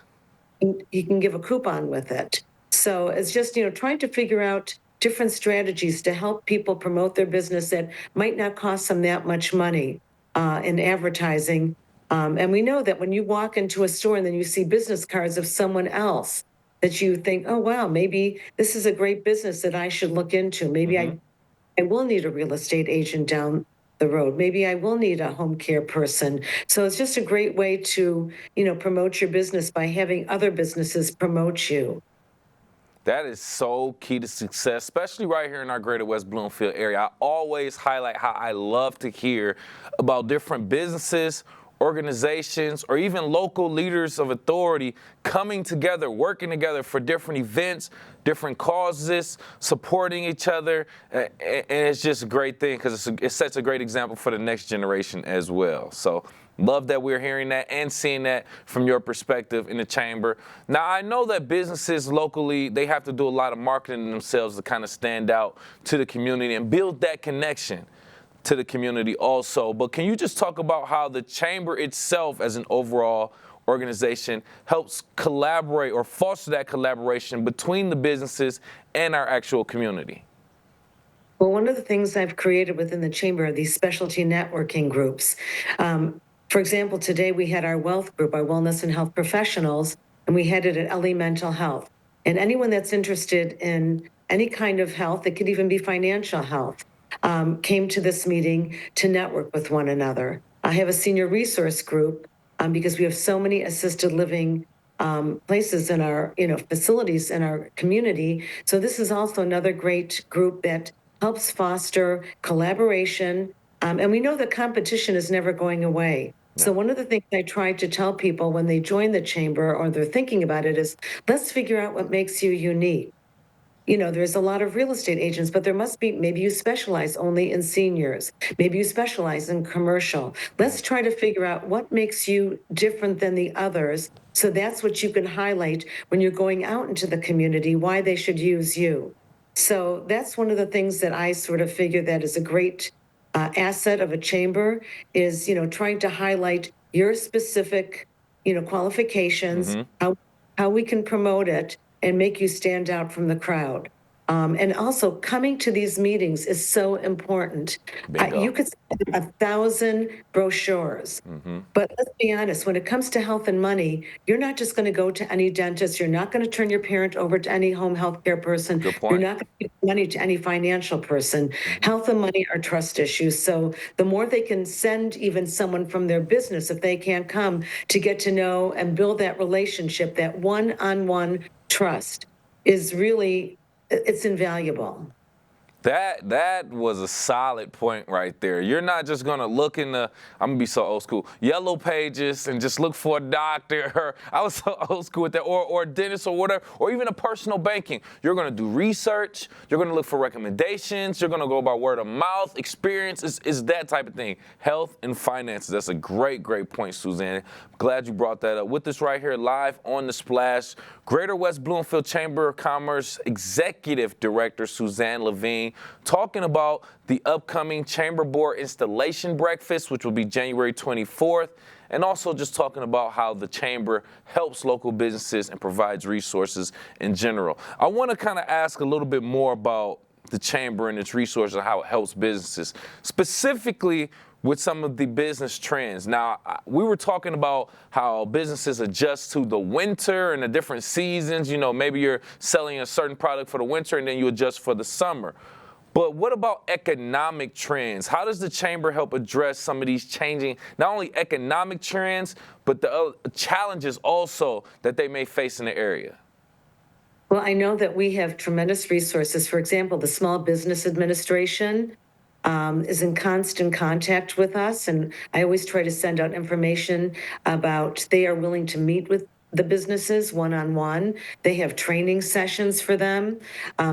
You can give a coupon with it. So it's just, trying to figure out different strategies to help people promote their business that might not cost them that much money in advertising. And we know that when you walk into a store and then you see business cards of someone else, that you think, oh, wow, maybe this is a great business that I should look into. Maybe I will need a real estate agent down the road. Maybe I will need a home care person. So it's just a great way to, promote your business by having other businesses promote you. That is so key to success, especially right here in our greater West Bloomfield area. I always highlight how I love to hear about different businesses, organizations, or even local leaders of authority coming together, working together for different events, different causes, supporting each other. And it's just a great thing because it sets a great example for the next generation as well. So love that we're hearing that and seeing that from your perspective in the chamber. Now, I know that businesses locally, they have to do a lot of marketing themselves to kind of stand out to the community and build that connection to the community also. But can you just talk about how the chamber itself as an overall organization helps collaborate or foster that collaboration between the businesses and our actual community? Well, one of the things I've created within the chamber are these specialty networking groups. For example, today we had our wealth group, our wellness and health professionals, and we had it at LE Mental Health. And anyone that's interested in any kind of health, it could even be financial health, came to this meeting to network with one another. I have a senior resource group because we have so many assisted living places in our, facilities in our community. So this is also another great group that helps foster collaboration. And we know that competition is never going away. So one of the things I try to tell people when they join the chamber or they're thinking about it is, let's figure out what makes you unique. There's a lot of real estate agents, but there must be, maybe you specialize only in seniors. Maybe you specialize in commercial. Let's try to figure out what makes you different than the others. So that's what you can highlight when you're going out into the community, why they should use you. So that's one of the things that I sort of figure that is a great asset of a chamber is, trying to highlight your specific, qualifications, how we can promote it and make you stand out from the crowd. And also coming to these meetings is so important. You could send 1,000 brochures, but let's be honest, when it comes to health and money, you're not just going to go to any dentist. You're not going to turn your parent over to any home health care person. Good point. You're not going to give money to any financial person. Health and money are trust issues. So the more they can send even someone from their business, if they can't come, to get to know and build that relationship, that one-on-one trust is really, it's invaluable. That was a solid point right there. You're not just gonna look in the, I'm gonna be so old school, yellow pages and just look for a doctor. I was so old school with that, or a dentist or whatever, or even a personal banking. You're gonna do research, you're gonna look for recommendations, you're gonna go by word of mouth, experience, is that type of thing. Health and finances, that's a great point, Suzanne. Glad you brought that up. With us right here live on The Splash, Greater West Bloomfield Chamber of Commerce Executive Director Suzanne Levine, talking about the upcoming Chamber Board Installation Breakfast, which will be January 24th, and also just talking about how the Chamber helps local businesses and provides resources in general. I want to kind of ask a little bit more about the Chamber and its resources and how it helps businesses. Specifically, with some of the business trends. Now, we were talking about how businesses adjust to the winter and the different seasons. You know, maybe you're selling a certain product for the winter and then you adjust for the summer. But what about economic trends? How does the Chamber help address some of these changing, not only economic trends, but the challenges also that they may face in the area? Well, I know that we have tremendous resources. For example, the Small Business Administration is in constant contact with us, and I always try to send out information about they are willing to meet with the businesses one-on-one. They have training sessions for them.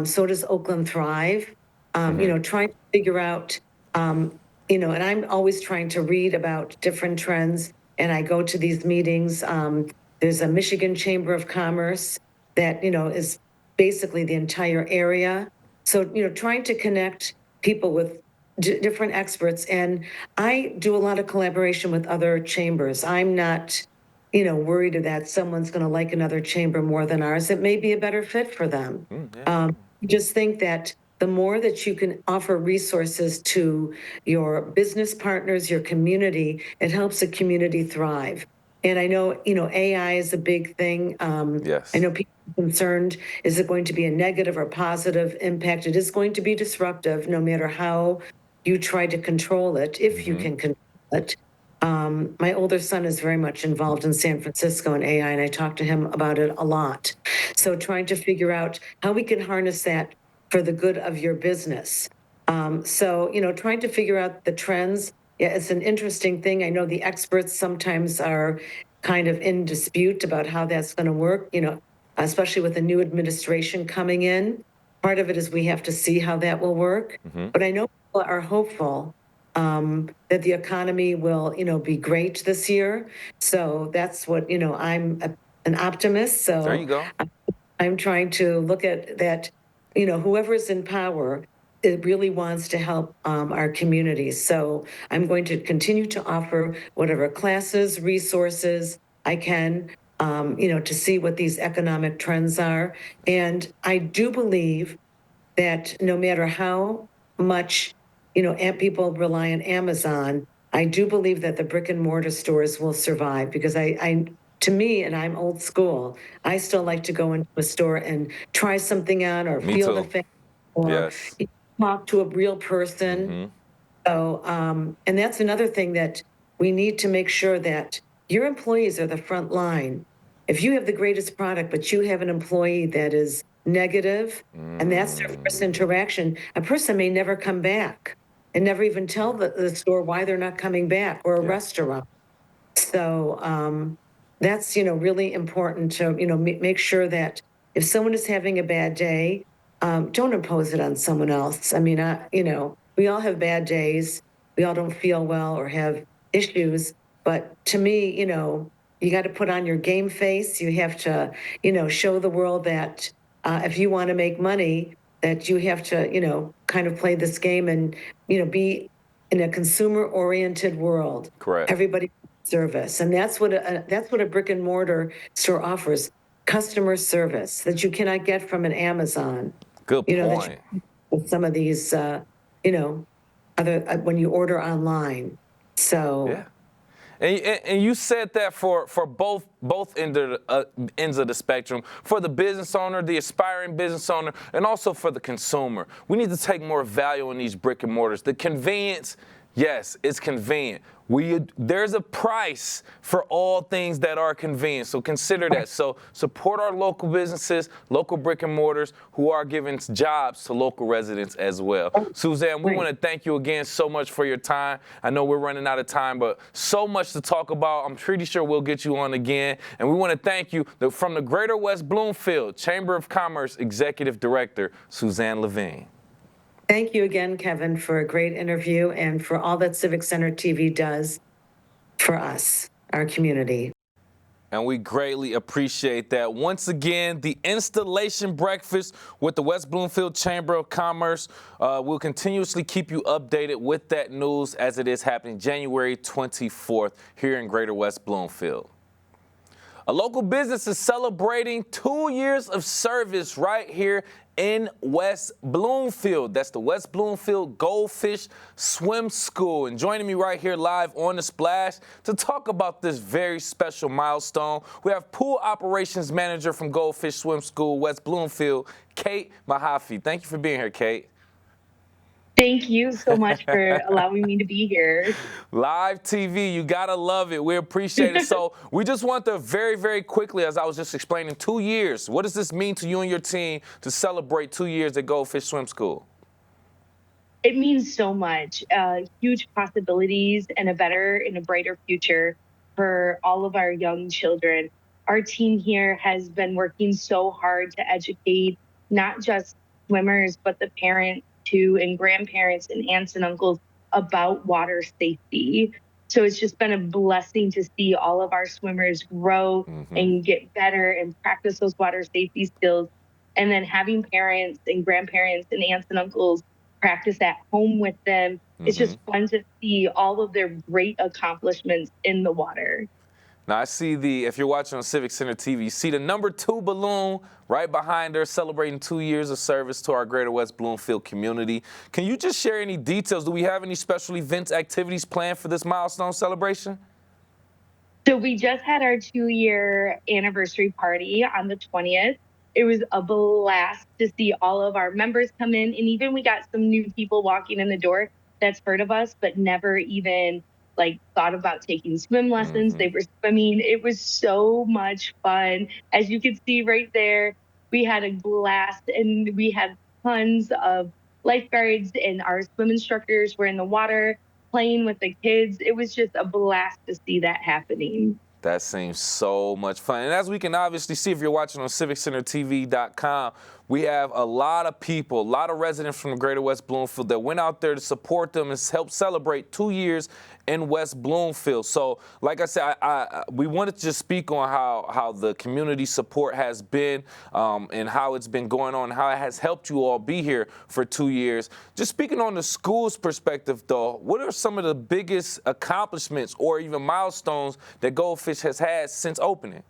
So does Oakland Thrive. You know, trying to figure out, you know, and I'm always trying to read about different trends, and I go to these meetings. There's a Michigan Chamber of Commerce that, you know, is basically the entire area. So, you know, trying to connect people with different experts. And I do a lot of collaboration with other chambers. I'm not, you know, worried that someone's going to like another chamber more than ours. It may be a better fit for them. Just think that the more that you can offer resources to your business partners, your community, it helps a community thrive. And I know, you know, AI is a big thing. Yes. I know people are concerned, is it going to be a negative or positive impact? It is going to be disruptive no matter how you try to control it, if you can control it. My older son is very much involved in San Francisco and AI, and I talk to him about it a lot. So trying to figure out how we can harness that for the good of your business. So, you know, trying to figure out the trends. Yeah, it's an interesting thing. I know the experts sometimes are kind of in dispute about how that's going to work, you know, especially with the new administration coming in. Part of it is we have to see how that will work. But I know people are hopeful that the economy will, you know, be great this year. So that's what, you know, I'm an optimist. So there you go. I'm trying to look at that, you know, whoever's in power, it really wants to help our communities. So I'm going to continue to offer whatever classes, resources I can, you know, to see what these economic trends are. And I do believe that no matter how much, you know, people rely on Amazon, I do believe that the brick and mortar stores will survive because to me, and I'm old school, I still like to go into a store and try something on or Me feel too. the thing or talk to a real person. So, and that's another thing that we need to make sure that your employees are the front line. If you have the greatest product, but you have an employee that is negative, and that's their first interaction, a person may never come back and never even tell the store why they're not coming back, or a restaurant. So that's, you know, really important to, you know, make sure that if someone is having a bad day, don't impose it on someone else. I mean, you know, we all have bad days. We all don't feel well or have issues. But to me, you know, you got to put on your game face. You have to, you know, show the world that if you want to make money, that you have to, you know, kind of play this game and, you know, be in a consumer-oriented world. Correct. Everybody service, and that's what a brick and mortar store offers: customer service that you cannot get from an Amazon. Good you know, point. with some of these, you know, other when you order online. So yeah. And you said that for both ends of the spectrum, for the business owner, the aspiring business owner, and also for the consumer. We need to take more value in these brick and mortars. The convenience, yes, it's convenient. There's a price for all things that are convenient, so consider that. So support our local businesses, local brick and mortars who are giving jobs to local residents as well. Suzanne, we want to thank you again so much for your time. I know we're running out of time, but so much to talk about. I'm pretty sure we'll get you on again. And we want to thank you from the Greater West Bloomfield Chamber of Commerce Executive Director, Suzanne Levine. Thank you again, Kevin, for a great interview and for all that Civic Center TV does for us, our community. And we greatly appreciate that. Once again, the installation breakfast with the West Bloomfield Chamber of Commerce will continuously keep you updated with that news as it is happening January 24th here in Greater West Bloomfield. A local business is celebrating 2 years of service right here in West Bloomfield. That's the West Bloomfield Goldfish Swim School. And joining me right here live on The Splash to talk about this very special milestone, we have Pool Operations Manager from Goldfish Swim School, West Bloomfield, Kate Mahaffey. Thank you for being here, Kate. Thank you so much for allowing me to be here. Live TV, you gotta love it. We appreciate it. So we just want to very, very quickly, as I was just explaining, 2 years. What does this mean to you and your team to celebrate 2 years at Goldfish Swim School? It means so much. Huge possibilities and a better and a brighter future for all of our young children. Our team here has been working so hard to educate not just swimmers, but the parents too, and grandparents and aunts and uncles about water safety. So it's just been a blessing to see all of our swimmers grow and get better and practice those water safety skills. And then having parents and grandparents and aunts and uncles practice at home with them. It's just fun to see all of their great accomplishments in the water. Now, I see if you're watching on Civic Center TV, you see the #2 balloon right behind her celebrating 2 years of service to our greater West Bloomfield community. Can you just share any details? Do we have any special events, activities planned for this milestone celebration? So we just had our 2-year anniversary party on the 20th. It was a blast to see all of our members come in, and even we got some new people walking in the door that's heard of us, but never even thought about taking swim lessons. They were swimming. It was so much fun. As you can see right there, we had a blast, and we had tons of lifeguards, and our swim instructors were in the water playing with the kids. It was just a blast to see that happening. That seems so much fun. And as we can obviously see if you're watching on CivicCenterTV.com, we have a lot of people, a lot of residents from the greater West Bloomfield that went out there to support them and help celebrate 2 years in West Bloomfield. So, like I said, we wanted to just speak on how the community support has been and how it's been going on, how it has helped you all be here for 2 years. Just speaking on the school's perspective, though, what are some of the biggest accomplishments or even milestones that Goldfish has had since opening?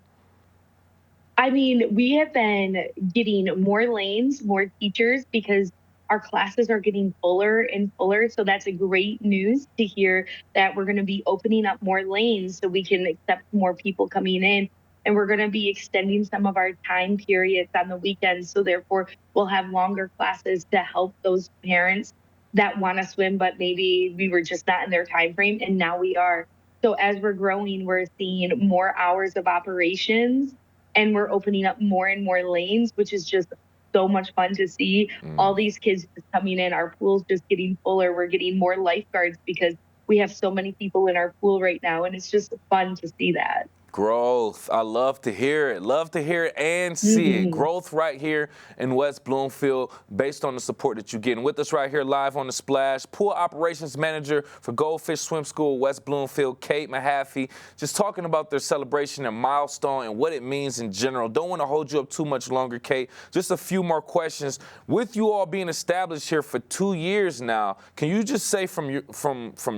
I mean, we have been getting more lanes, more teachers, because our classes are getting fuller and fuller. So that's a great news to hear that we're going to be opening up more lanes so we can accept more people coming in. And we're going to be extending some of our time periods on the weekends. So therefore, we'll have longer classes to help those parents that want to swim, but maybe we were just not in their time frame, and now we are. So as we're growing, we're seeing more hours of operations, and we're opening up more and more lanes, which is just so much fun to see. All these kids just coming in, our pool's just getting fuller. We're getting more lifeguards because we have so many people in our pool right now, and it's just fun to see that. Growth. I love to hear it. Love to hear it and see it. Growth right here in West Bloomfield based on the support that you're getting. With us right here live on The Splash, Pool Operations Manager for Goldfish Swim School, West Bloomfield, Kate Mahaffey, just talking about their celebration and milestone and what it means in general. Don't want to hold you up too much longer, Kate. Just a few more questions. With you all being established here for 2 years now, can you just say from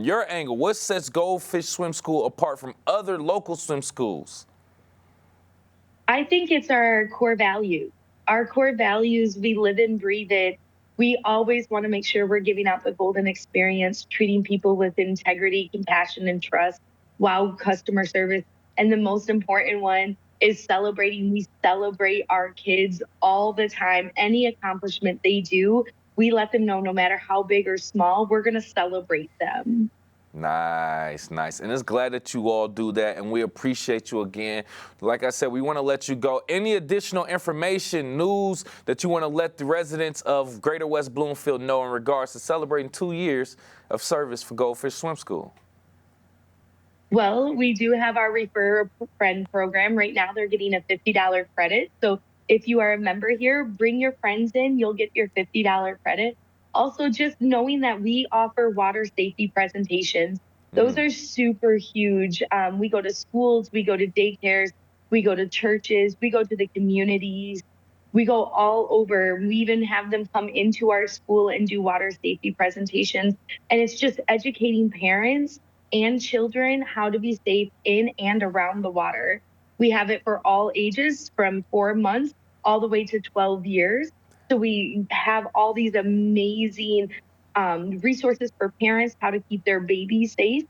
your angle, what sets Goldfish Swim School apart from other local swim schools? I think it's our core values. Our core values, we live and breathe it. We always want to make sure we're giving out the golden experience, treating people with integrity, compassion, and trust, wow customer service. And the most important one is celebrating. We celebrate our kids all the time. Any accomplishment they do, we let them know no matter how big or small, we're going to celebrate them. Nice, nice. And it's glad that you all do that, and we appreciate you again. Like I said, we want to let you go. Any additional information, news that you want to let the residents of Greater West Bloomfield know in regards to celebrating 2 years of service for Goldfish Swim School? Well, we do have our Refer a Friend program. Right now, they're getting a $50 credit. So if you are a member here, bring your friends in. You'll get your $50 credit. Also, just knowing that we offer water safety presentations, those are super huge. We go to schools, we go to daycares, we go to churches, we go to the communities, we go all over. We even have them come into our school and do water safety presentations. And it's just educating parents and children how to be safe in and around the water. We have it for all ages from 4 months all the way to 12 years. So we have all these amazing resources for parents, how to keep their babies safe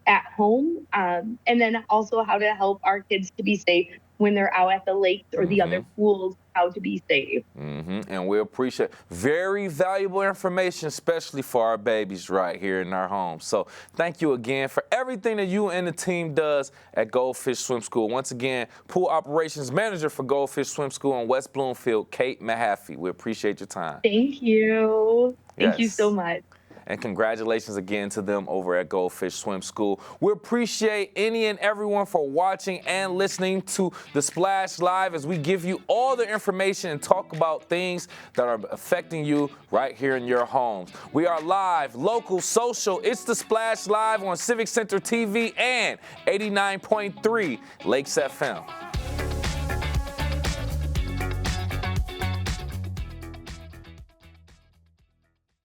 at home, and then also how to help our kids to be safe when they're out at the lakes or the other pools, how to be safe. And we appreciate very valuable information, especially for our babies right here in our homes. So thank you again for everything that you and the team does at Goldfish Swim School. Once again, Pool Operations Manager for Goldfish Swim School in West Bloomfield, Kate Mahaffey. We appreciate your time. Thank you. Thank you so much. And congratulations again to them over at Goldfish Swim School. We appreciate any and everyone for watching and listening to The Splash Live as we give you all the information and talk about things that are affecting you right here in your homes. We are live, local, social. It's The Splash Live on Civic Center TV and 89.3 Lakes FM.